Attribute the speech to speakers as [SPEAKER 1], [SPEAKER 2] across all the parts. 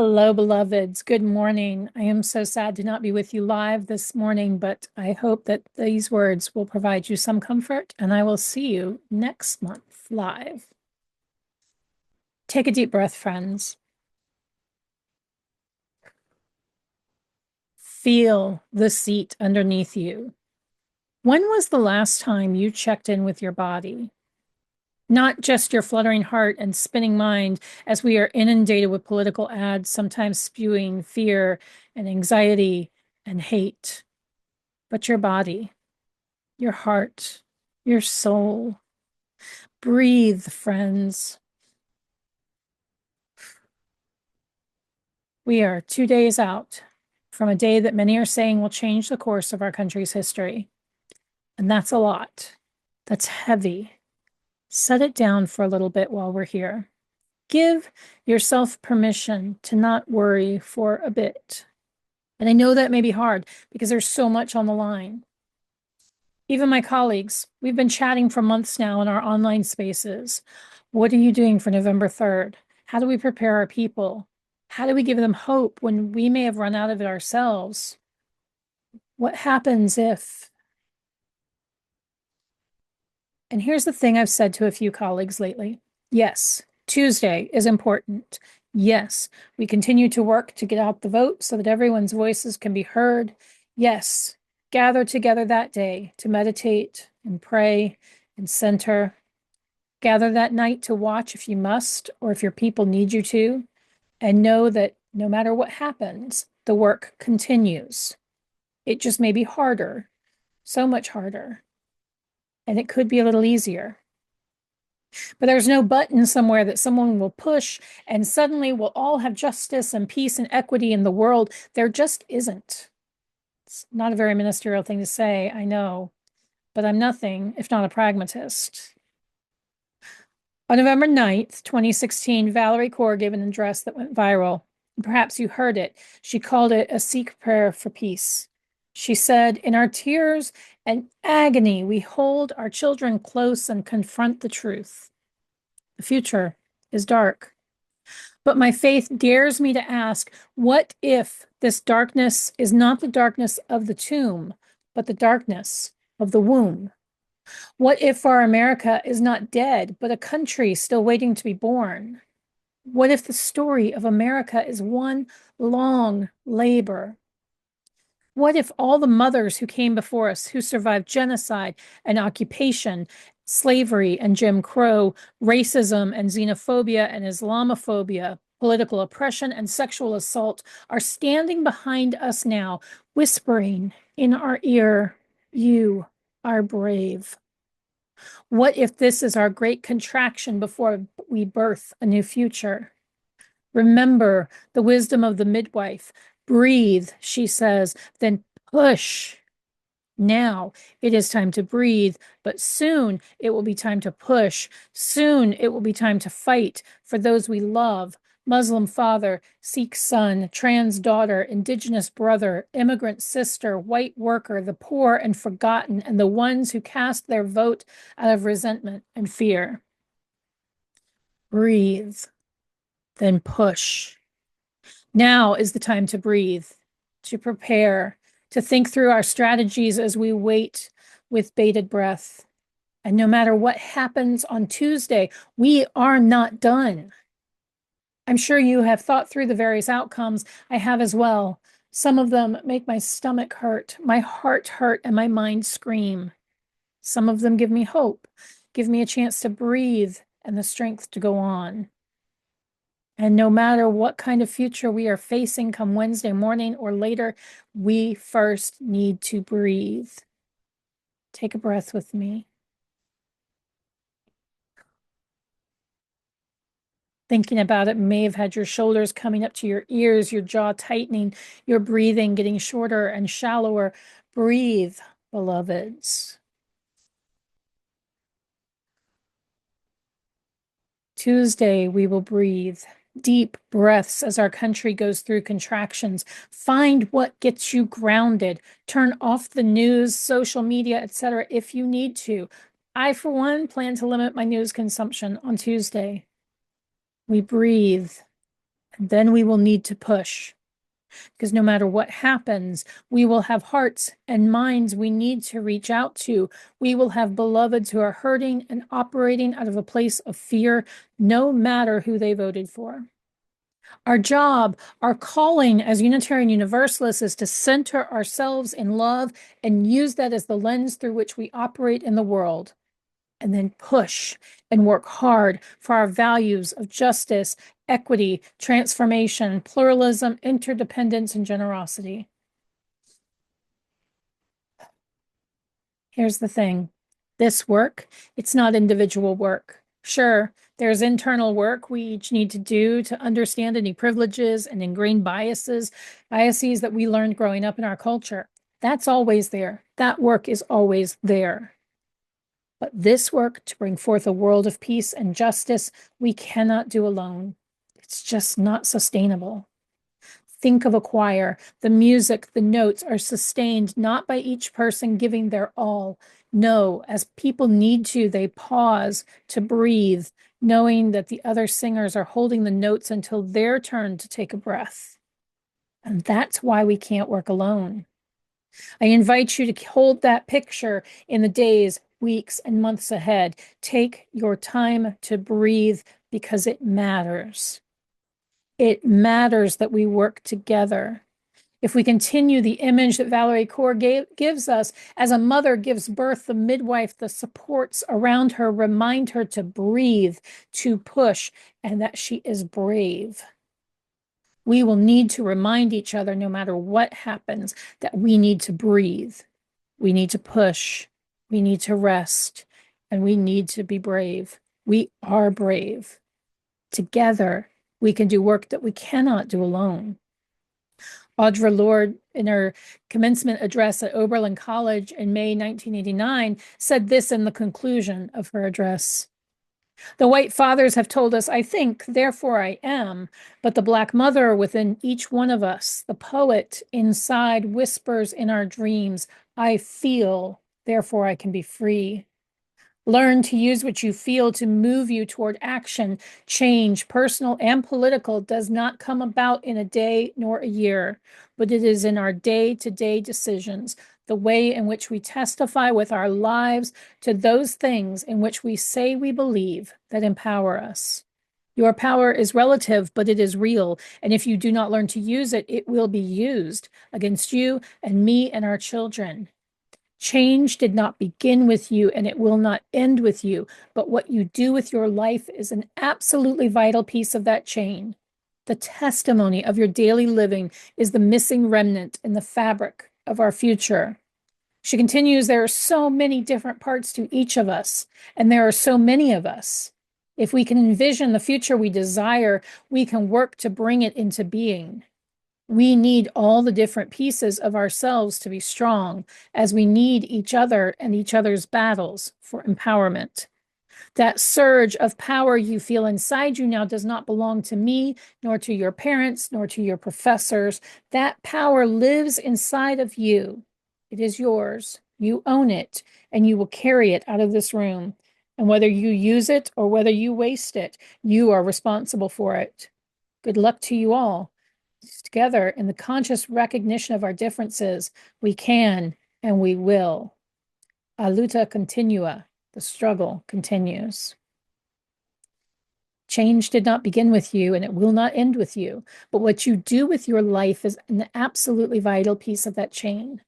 [SPEAKER 1] Hello, beloveds. Good morning. I am so sad to not be with you live this morning, but I hope that these words will provide you some comfort, and I will see you next month live. Take a deep breath, friends. Feel the seat underneath you. When was the last time you checked in with your body? Not just your fluttering heart and spinning mind as we are inundated with political ads, sometimes spewing fear and anxiety and hate, but your body, your heart, your soul. Breathe, friends. We are 2 days out from a day that many are saying will change the course of our country's history. And that's a lot. That's heavy. Set it down for a little bit while we're here. Give yourself permission to not worry for a bit. And I know that may be hard because there's so much on the line. Even my colleagues, we've been chatting for months now in our online spaces. What are you doing for November 3rd? How do we prepare our people? How do we give them hope when we may have run out of it ourselves? What happens if? And here's the thing I've said to a few colleagues lately. Yes, Tuesday is important. Yes, we continue to work to get out the vote so that everyone's voices can be heard. Yes, gather together that day to meditate and pray and center. Gather that night to watch if you must, or if your people need you to, and know that no matter what happens, the work continues. It just may be harder, so much harder, and it could be a little easier. But there's no button somewhere that someone will push and suddenly we'll all have justice and peace and equity in the world. There just isn't. It's not a very ministerial thing to say, I know, but I'm nothing if not a pragmatist. On November 9th, 2016, Valerie Kaur gave an address that went viral. Perhaps you heard it. She called it a Sikh prayer for peace. She said, "In our tears and agony, we hold our children close and confront the truth. The future is dark. But my faith dares me to ask, what if this darkness is not the darkness of the tomb, but the darkness of the womb? What if our America is not dead, but a country still waiting to be born? What if the story of America is one long labor? What if all the mothers who came before us, who survived genocide and occupation, slavery and Jim Crow, racism and xenophobia and Islamophobia, political oppression and sexual assault, are standing behind us now, whispering in our ear, you are brave? What if this is our great contraction before we birth a new future? Remember the wisdom of the midwife. Breathe, she says, then push. Now it is time to breathe, but soon it will be time to push. Soon it will be time to fight for those we love. Muslim father, Sikh son, trans daughter, indigenous brother, immigrant sister, white worker, the poor and forgotten, and the ones who cast their vote out of resentment and fear. Breathe, then push. Now is the time to breathe, to prepare, to think through our strategies as we wait with bated breath. And no matter what happens on Tuesday, we are not done. I'm sure you have thought through the various outcomes. I have as well. Some of them make my stomach hurt, my heart hurt, and my mind scream. Some of them give me hope, give me a chance to breathe and the strength to go on. And no matter what kind of future we are facing come Wednesday morning or later, we first need to breathe. Take a breath with me. Thinking about it may have had your shoulders coming up to your ears, your jaw tightening, your breathing getting shorter and shallower. Breathe, beloveds. Tuesday, we will breathe. Deep breaths as our country goes through contractions. Find what gets you grounded. Turn off the news, social media, etc. if you need to. I, for one, plan to limit my news consumption on Tuesday. We breathe Then we will need to push, because no matter what happens, we will have hearts and minds we need to reach out to. We will have beloveds who are hurting and operating out of a place of fear, no matter who they voted for. Our job, our calling as Unitarian Universalists is to center ourselves in love and use that as the lens through which we operate in the world. And then push and work hard for our values of justice, equity, transformation, pluralism, interdependence, and generosity. Here's the thing. This work, it's not individual work. Sure, there's internal work we each need to do to understand any privileges and ingrained biases that we learned growing up in our culture. That's always there. That work is always there. But this work to bring forth a world of peace and justice, we cannot do alone. It's just not sustainable. Think of a choir. The music, the notes are sustained not by each person giving their all. No, as people need to, they pause to breathe, knowing that the other singers are holding the notes until their turn to take a breath. And that's why we can't work alone. I invite you to hold that picture in the days, weeks, and months ahead. Take your time to breathe because it matters. It matters that we work together. If we continue the image that Valerie Kaur gives us, as a mother gives birth, the midwife, the supports around her remind her to breathe, to push, and that she is brave. We will need to remind each other, no matter what happens, that we need to breathe. We need to push. We need to rest. And we need to be brave. We are brave. Together, we can do work that we cannot do alone. Audre Lorde, in her commencement address at Oberlin College in May 1989, said this in the conclusion of her address. The white fathers have told us, I think, therefore I am, but the black mother within each one of us, the poet inside, whispers in our dreams, I feel, therefore I can be free. Learn to use what you feel to move you toward action. Change, personal and political, does not come about in a day nor a year, but it is in our day-to-day decisions, the way in which we testify with our lives to those things in which we say we believe that empower us. Your power is relative, but it is real. And if you do not learn to use it, it will be used against you and me and our children. Change did not begin with you and it will not end with you, but what you do with your life is an absolutely vital piece of that chain. The testimony of your daily living is the missing remnant in the fabric of our future. She continues, there are so many different parts to each of us, and there are so many of us. If we can envision the future we desire, we can work to bring it into being. We need all the different pieces of ourselves to be strong, as we need each other and each other's battles for empowerment. That surge of power you feel inside you now does not belong to me, nor to your parents, nor to your professors. That power lives inside of you. It is yours. You own it, and you will carry it out of this room. And whether you use it or whether you waste it, you are responsible for it. Good luck to you all. Together, in the conscious recognition of our differences, we can and we will. A luta continua. The struggle continues. Change did not begin with you and it will not end with you, but what you do with your life is an absolutely vital piece of that chain.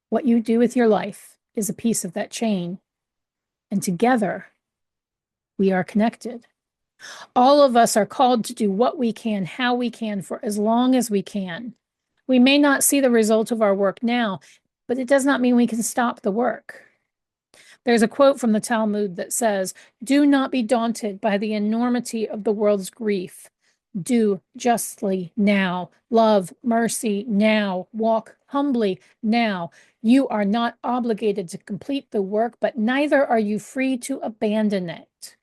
[SPEAKER 1] What you do with your life is a piece of that chain, and together we are connected. All of us are called to do what we can, how we can, for as long as we can. We may not see the result of our work now, but it does not mean we can stop the work. There's a quote from the Talmud that says, do not be daunted by the enormity of the world's grief. Do justly now, love mercy now, walk humbly now. You are not obligated to complete the work, but neither are you free to abandon it.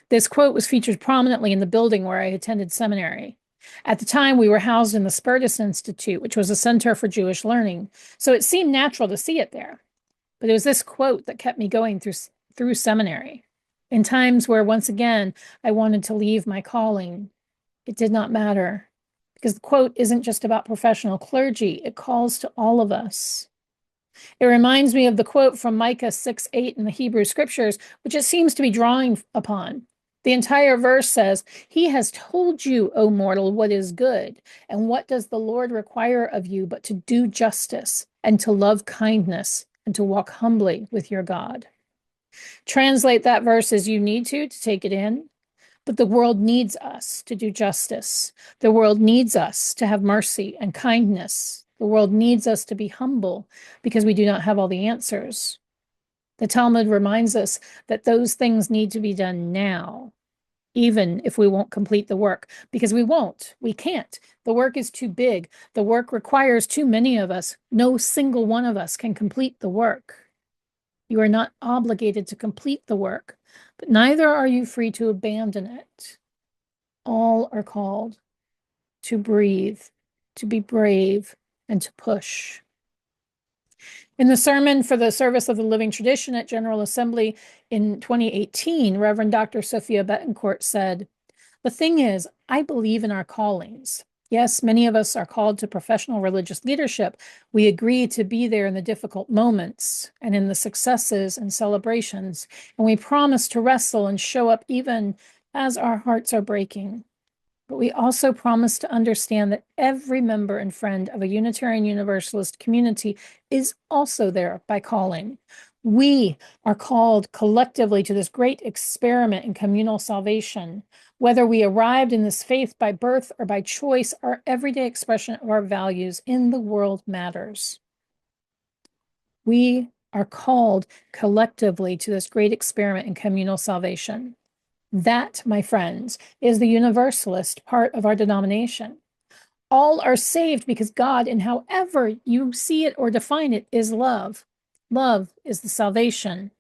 [SPEAKER 1] This quote was featured prominently in the building where I attended seminary. At the time, we were housed in the Spertus Institute, which was a center for Jewish learning, so it seemed natural to see it there. But it was this quote that kept me going through seminary. In times where, once again, I wanted to leave my calling, It did not matter, because the quote isn't just about professional clergy. It calls to all of us. It reminds me of the quote from Micah 6:8 in the Hebrew scriptures, which it seems to be drawing upon. The entire verse says, "He has told you, O mortal, what is good. And what does the Lord require of you but to do justice and to love kindness and to walk humbly with your God?" Translate that verse as you need to take it in. But the world needs us to do justice. The world needs us to have mercy and kindness. The world needs us to be humble because we do not have all the answers. The Talmud reminds us that those things need to be done now, even if we won't complete the work, because we won't. We can't. The work is too big. The work requires too many of us. No single one of us can complete the work. You are not obligated to complete the work, but neither are you free to abandon it. All are called to breathe, to be brave, and to push. In the sermon for the Service of the Living Tradition at General Assembly in 2018, Reverend Dr. Sophia Betancourt said, "The thing is, I believe in our callings. Yes, many of us are called to professional religious leadership. We agree to be there in the difficult moments and in the successes and celebrations, and we promise to wrestle and show up even as our hearts are breaking. But we also promise to understand that every member and friend of a Unitarian Universalist community is also there by calling. We are called collectively to this great experiment in communal salvation. Whether we arrived in this faith by birth or by choice, our everyday expression of our values in the world matters. We are called collectively to this great experiment in communal salvation. That, my friends, is the universalist part of our denomination. All are saved because God, in however you see it or define it, is love. Love is the salvation.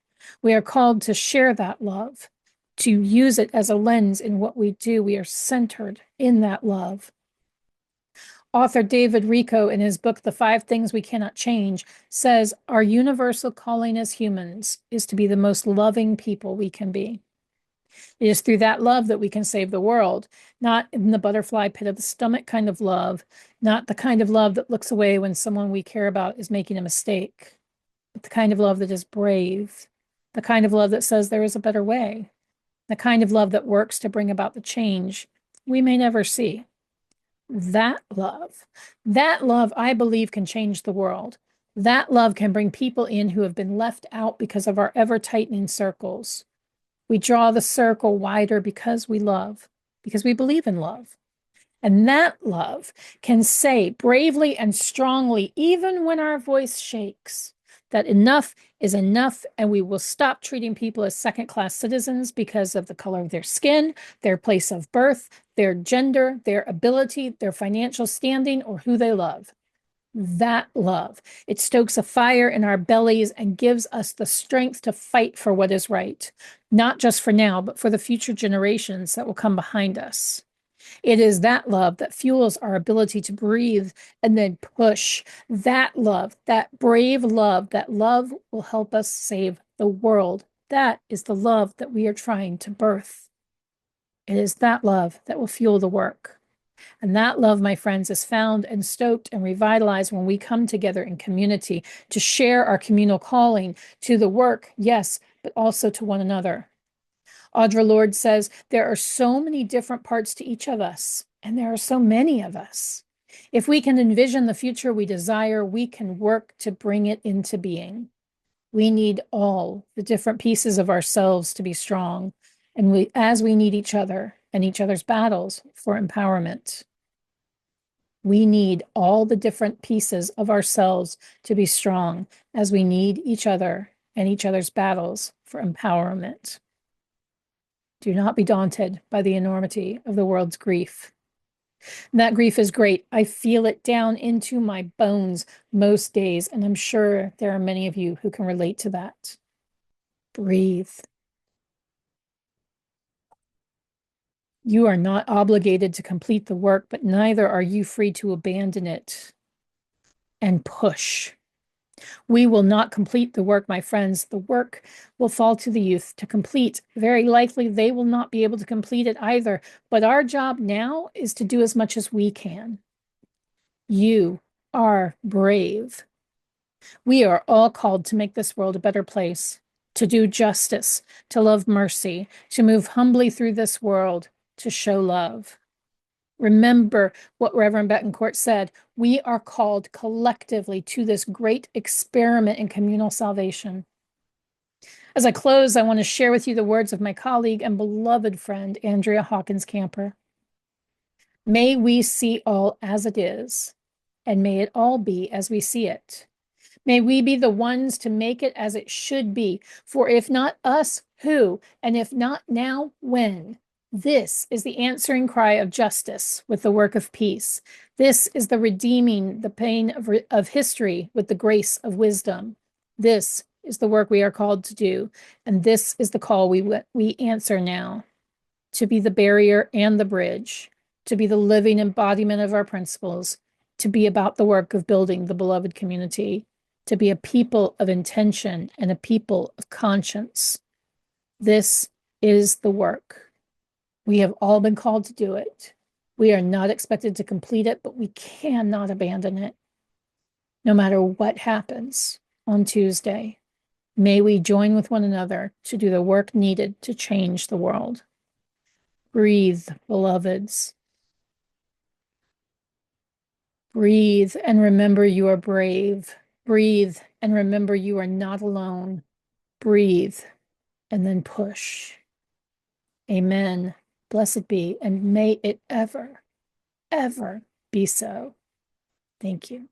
[SPEAKER 1] We are called to share that love, to use it as a lens in what we do. We are centered in that love. Author David Rico, in his book, The 5 Things We Cannot Change, says our universal calling as humans is to be the most loving people we can be. It is through that love that we can save the world, not in the butterfly pit of the stomach kind of love, not the kind of love that looks away when someone we care about is making a mistake, but the kind of love that is brave, the kind of love that says there is a better way, the kind of love that works to bring about the change we may never see. That love, I believe, can change the world. That love can bring people in who have been left out because of our ever-tightening circles. We draw the circle wider because we love, because we believe in love. And that love can say bravely and strongly, even when our voice shakes, that enough is enough, and we will stop treating people as second-class citizens because of the color of their skin, their place of birth, their gender, their ability, their financial standing, or who they love. That love, it stokes a fire in our bellies and gives us the strength to fight for what is right, not just for now, but for the future generations that will come behind us. It is that love that fuels our ability to breathe and then push. That love, that brave love, that love will help us save the world. That is the love that we are trying to birth. It is that love that will fuel the work. And that love, my friends, is found and stoked and revitalized when we come together in community to share our communal calling to the work, yes, but also to one another. Audre Lorde says, there are so many different parts to each of us, and there are so many of us. If we can envision the future we desire, we can work to bring it into being. We need all the different pieces of ourselves to be strong, and as we need each other and each other's battles for empowerment. We need all the different pieces of ourselves to be strong as we need each other and each other's battles for empowerment. Do not be daunted by the enormity of the world's grief. That grief is great. I feel it down into my bones most days, and I'm sure there are many of you who can relate to that. Breathe. You are not obligated to complete the work, but neither are you free to abandon it and push. We will not complete the work, my friends. The work will fall to the youth to complete. Very likely they will not be able to complete it either. But our job now is to do as much as we can. You are brave. We are all called to make this world a better place, to do justice, to love mercy, to move humbly through this world, to show love. Remember what Reverend Betancourt said. We are called collectively to this great experiment in communal salvation. As I close, I want to share with you the words of my colleague and beloved friend, Andrea Hawkins Camper. May we see all as it is, and may it all be as we see it. May we be the ones to make it as it should be. For if not us, who? And if not now, when? This is the answering cry of justice with the work of peace. This is the redeeming the pain of history with the grace of wisdom. This is the work we are called to do. And this is the call we answer now. To be the barrier and the bridge. To be the living embodiment of our principles. To be about the work of building the beloved community. To be a people of intention and a people of conscience. This is the work. We have all been called to do it. We are not expected to complete it, but we cannot abandon it. No matter what happens on Tuesday, may we join with one another to do the work needed to change the world. Breathe, beloveds. Breathe and remember you are brave. Breathe and remember you are not alone. Breathe and then push. Amen. Blessed be, and may it ever, ever be so. Thank you.